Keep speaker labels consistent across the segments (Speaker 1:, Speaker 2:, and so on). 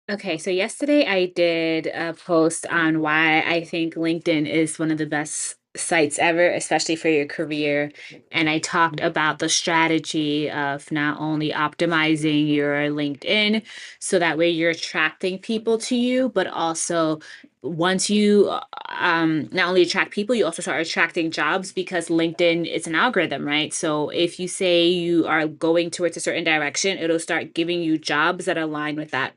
Speaker 1: Okay, so yesterday I did a post on why I think LinkedIn is one of the best sites ever, especially for your career. And I talked about the strategy of not only optimizing your LinkedIn so that way you're attracting people to you, but also once you not only attract people, you also start attracting jobs because LinkedIn is an algorithm, right? So if you say you are going towards a certain direction, it'll start giving you jobs that align with that.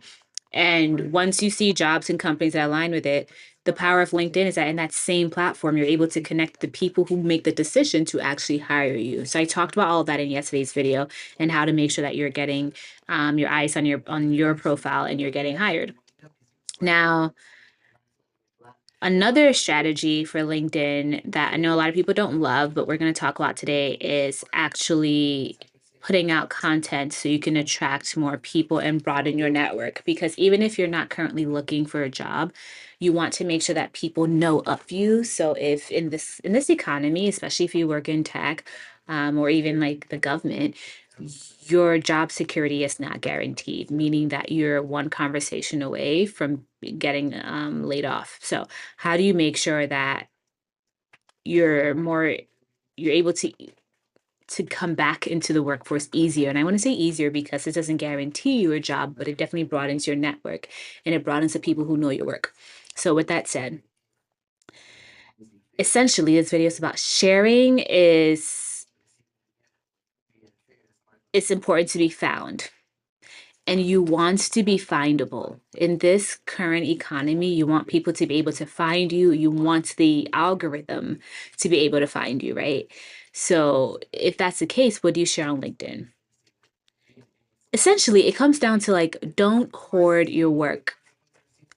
Speaker 1: And once you see jobs and companies that align with it, the power of LinkedIn is that in that same platform, you're able to connect the people who make the decision to actually hire you. So I talked about all of that in yesterday's video and how to make sure that you're getting your eyes on your profile and you're getting hired. Now, another strategy for LinkedIn that I know a lot of people don't love, but we're going to talk about today is actually putting out content so you can attract more people and broaden your network. Because even if you're not currently looking for a job, you want to make sure that people know of you. So if in this economy, especially if you work in tech, or even like the government, your job security is not guaranteed, meaning that you're one conversation away from getting laid off. So how do you make sure that you're more you're able to come back into the workforce easier? And I want to say easier because it doesn't guarantee you a job, but it definitely broadens your network and it broadens the people who know your work. So with that said, essentially this video is about sharing is it's important to be found. And you want to be findable. In this current economy, you want people to be able to find you. You want the algorithm to be able to find you, right? So if that's the case, what do you share on LinkedIn? Essentially, it comes down to like, don't hoard your work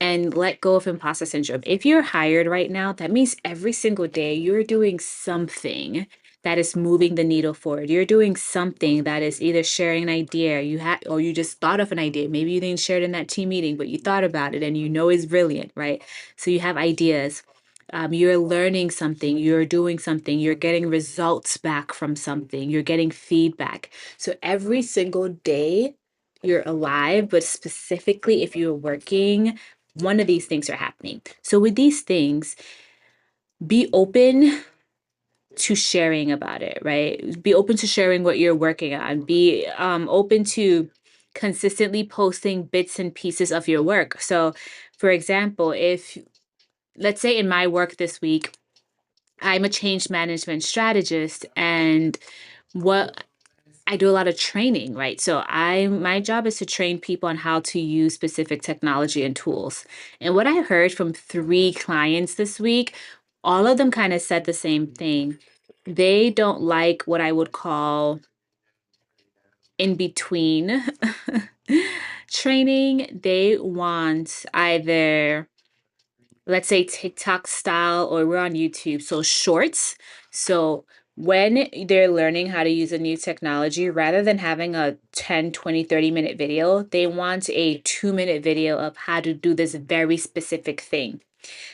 Speaker 1: and let go of imposter syndrome. If you're hired right now, that means every single day you're doing something that is moving the needle forward. You're doing something that is either sharing an idea you had or you just thought of an idea. Maybe you didn't share it in that team meeting, but you thought about it and you know it's brilliant, right? So you have ideas. You're learning something, you're doing something, you're getting results back from something, you're getting feedback. So every single day you're alive, but specifically if you're working, one of these things are happening. So with these things, be open to sharing about it, right? Be open to sharing what you're working on. Be open to consistently posting bits and pieces of your work. So, for example, if let's say in my work this week, I'm a change management strategist and what I do a lot of training, right? So I my job is to train people on how to use specific technology and tools. And what I heard from three clients this week, all of them kind of said the same thing. They don't like what I would call in between training. They want either, let's say, TikTok style, or we're on YouTube, so shorts. So when they're learning how to use a new technology, rather than having a 10, 20, 30-minute video, they want a 2-minute video of how to do this very specific thing.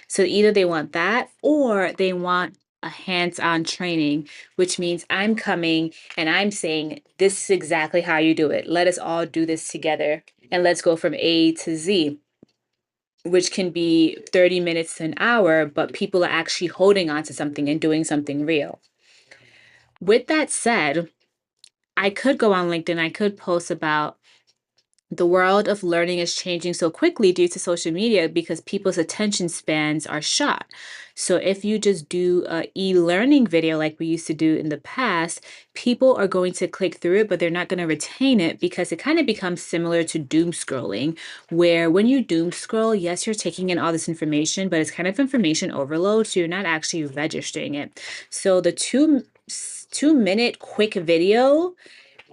Speaker 1: So either they want that or they want a hands-on training, which means I'm coming and I'm saying, this is exactly how you do it. Let us all do this together and let's go from A to Z, which can be 30 minutes to an hour, but people are actually holding on to something and doing something real. With that said, I could go on LinkedIn, I could post about the world of learning is changing so quickly due to social media because people's attention spans are shot. So if you just do a e-learning video like we used to do in the past, people are going to click through it, but they're not going to retain it because it kind of becomes similar to doom scrolling, where when you doom scroll, yes, you're taking in all this information, but it's kind of information overload, so you're not actually registering it. So the 2 minute quick video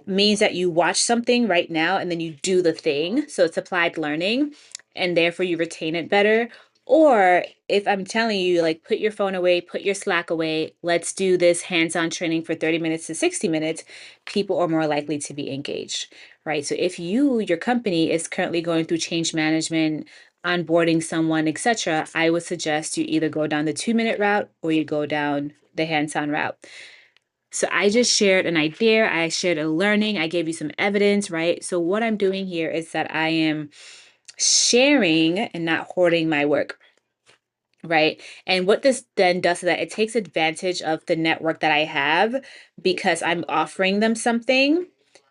Speaker 1: means that you watch something right now and then you do the thing. So it's applied learning and therefore you retain it better. Or if I'm telling you, like, put your phone away, put your Slack away, let's do this hands on training for 30 minutes to 60 minutes, people are more likely to be engaged, right? So if your company is currently going through change management, onboarding someone, etc., I would suggest you either go down the 2-minute route or you go down the hands on route. So I just shared an idea, I shared a learning, I gave you some evidence, right? So what I'm doing here is that I am sharing and not hoarding my work. Right. And what this then does is that it takes advantage of the network that I have because I'm offering them something,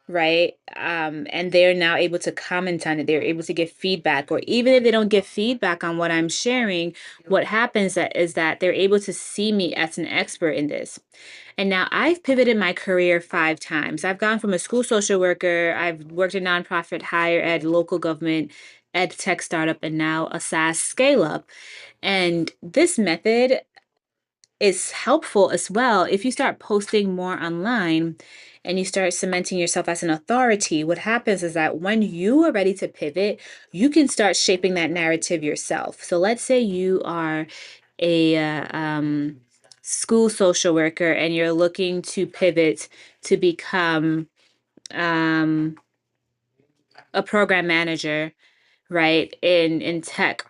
Speaker 1: right? And they're now able to comment on it. They're able to give feedback, or even if they don't give feedback on what I'm sharing, what happens is that they're able to see me as an expert in this. And now I've pivoted my career 5 times. I've gone from a school social worker, I've worked in nonprofit, higher ed, local government, ed tech startup, and now a SaaS scale up. And this method is helpful as well if you start posting more online and you start cementing yourself as an authority. What happens is that when you are ready to pivot, you can start shaping that narrative yourself. So let's say you are a school social worker and you're looking to pivot to become um, a program manager, right, in tech.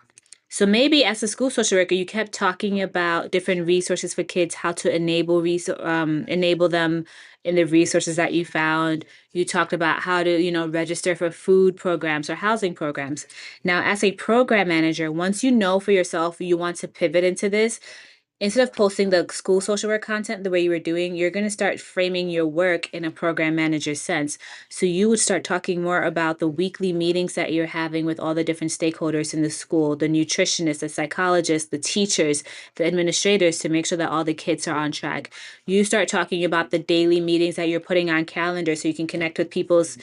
Speaker 1: So maybe as a school social worker, you kept talking about different resources for kids, how to enable them in the resources that you found. You talked about how to, register for food programs or housing programs. Now, as a program manager, once you know for yourself you want to pivot into this, instead of posting the school social work content the way you were doing, you're going to start framing your work in a program manager sense. So you would start talking more about the weekly meetings that you're having with all the different stakeholders in the school, the nutritionists, the psychologists, the teachers, the administrators, to make sure that all the kids are on track. You start talking about the daily meetings that you're putting on calendar so you can connect with people's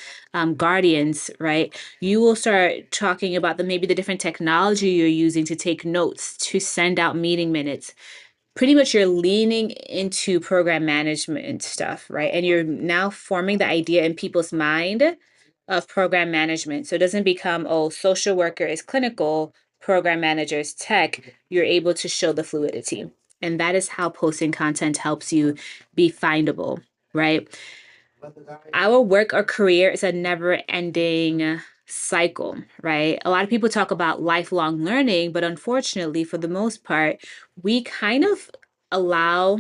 Speaker 1: guardians, right? You will start talking about maybe the different technology you're using to take notes, to send out meeting minutes. Pretty much you're leaning into program management stuff, right? And you're now forming the idea in people's mind of program management. So it doesn't become, oh, social worker is clinical, program manager is tech. You're able to show the fluidity. And that is how posting content helps you be findable, right? Our work or career is a never ending cycle, right? A lot of people talk about lifelong learning, but unfortunately, for the most part, we kind of allow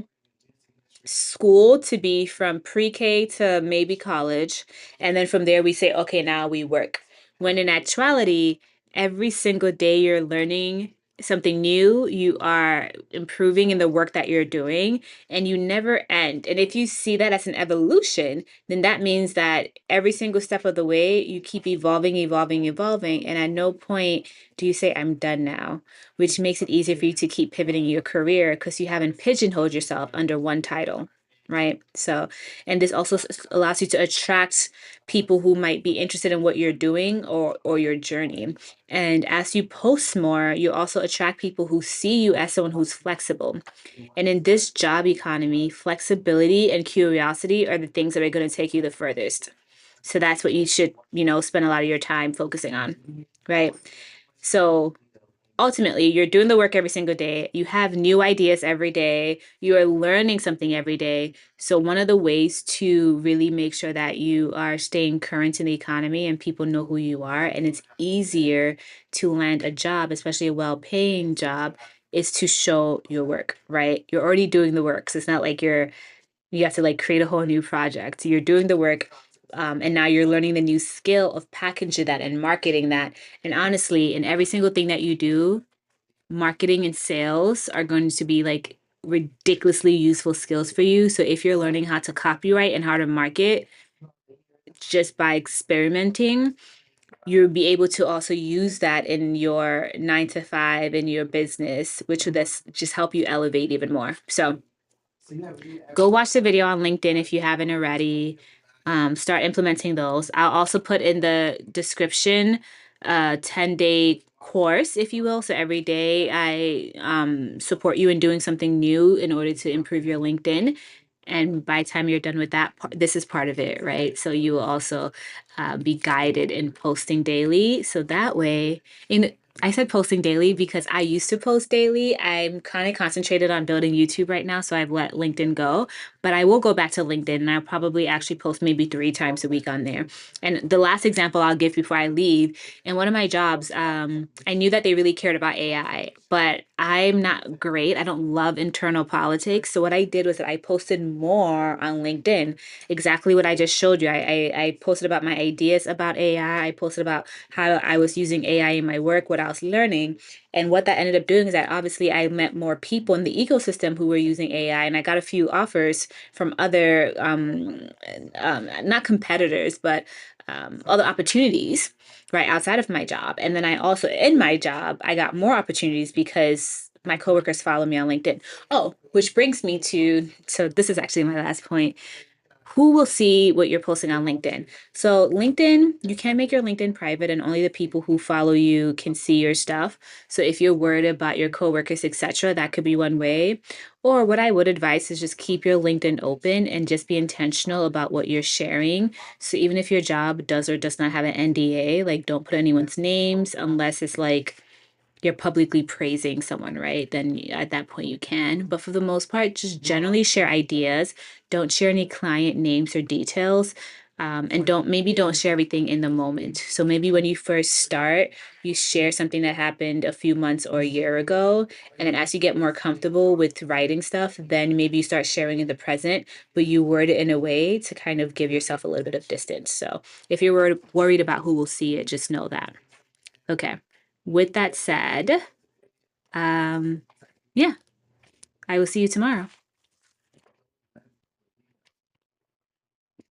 Speaker 1: school to be from pre-K to maybe college. And then from there, we say, okay, now we work. When in actuality, every single day you're learning something new, you are improving in the work that you're doing, and you never end. And if you see that as an evolution, then that means that every single step of the way, you keep evolving, evolving, evolving. And at no point do you say, I'm done now, which makes it easier for you to keep pivoting your career because you haven't pigeonholed yourself under one title. Right. So, and this also allows you to attract people who might be interested in what you're doing or your journey. And as you post more, you also attract people who see you as someone who's flexible. And in this job economy, flexibility and curiosity are the things that are going to take you the furthest. So that's what you should, spend a lot of your time focusing on. Right. So ultimately, you're doing the work every single day. You have new ideas every day. You are learning something every day. So, one of the ways to really make sure that you are staying current in the economy and people know who you are, and it's easier to land a job, especially a well paying job, is to show your work, right? You're already doing the work. So, it's not like you have to like create a whole new project. You're doing the work. And now you're learning the new skill of packaging that and marketing that. And honestly, in every single thing that you do, marketing and sales are going to be like ridiculously useful skills for you. So if you're learning how to copyright and how to market just by experimenting, you'll be able to also use that in your 9 to 5 in your business, which would just help you elevate even more. So go watch the video on LinkedIn if you haven't already. Start implementing those. I'll also put in the description a 10-day course, if you will. So every day I support you in doing something new in order to improve your LinkedIn. And by the time you're done with that, this is part of it, right? So you will also be guided in posting daily. So that way, I said posting daily because I used to post daily. I'm kind of concentrated on building YouTube right now, so I've let LinkedIn go. But I will go back to LinkedIn and I'll probably actually post maybe 3 times a week on there. And the last example I'll give before I leave, in one of my jobs, I knew that they really cared about AI, but I'm not great. I don't love internal politics. So what I did was that I posted more on LinkedIn, exactly what I just showed you. I posted about my ideas about AI. I posted about how I was using AI in my work, what I was learning. And what that ended up doing is that obviously I met more people in the ecosystem who were using AI, and I got a few offers from other, not competitors, but other opportunities right outside of my job. And then I also, in my job, I got more opportunities because my coworkers follow me on LinkedIn. Oh, which brings me to, so this is actually my last point. Who will see what you're posting on LinkedIn? So LinkedIn, you can make your LinkedIn private and only the people who follow you can see your stuff. So if you're worried about your coworkers, etc., that could be one way. Or what I would advise is just keep your LinkedIn open and just be intentional about what you're sharing. So even if your job does or does not have an NDA, like don't put anyone's names unless it's like you're publicly praising someone, right? Then at that point you can. But for the most part, just generally share ideas. Don't share any client names or details. And don't share everything in the moment. So maybe when you first start, you share something that happened a few months or a year ago. And then as you get more comfortable with writing stuff, then maybe you start sharing in the present, but you word it in a way to kind of give yourself a little bit of distance. So if you're worried about who will see it, just know that. Okay. With that said, um, yeah, I will see you tomorrow.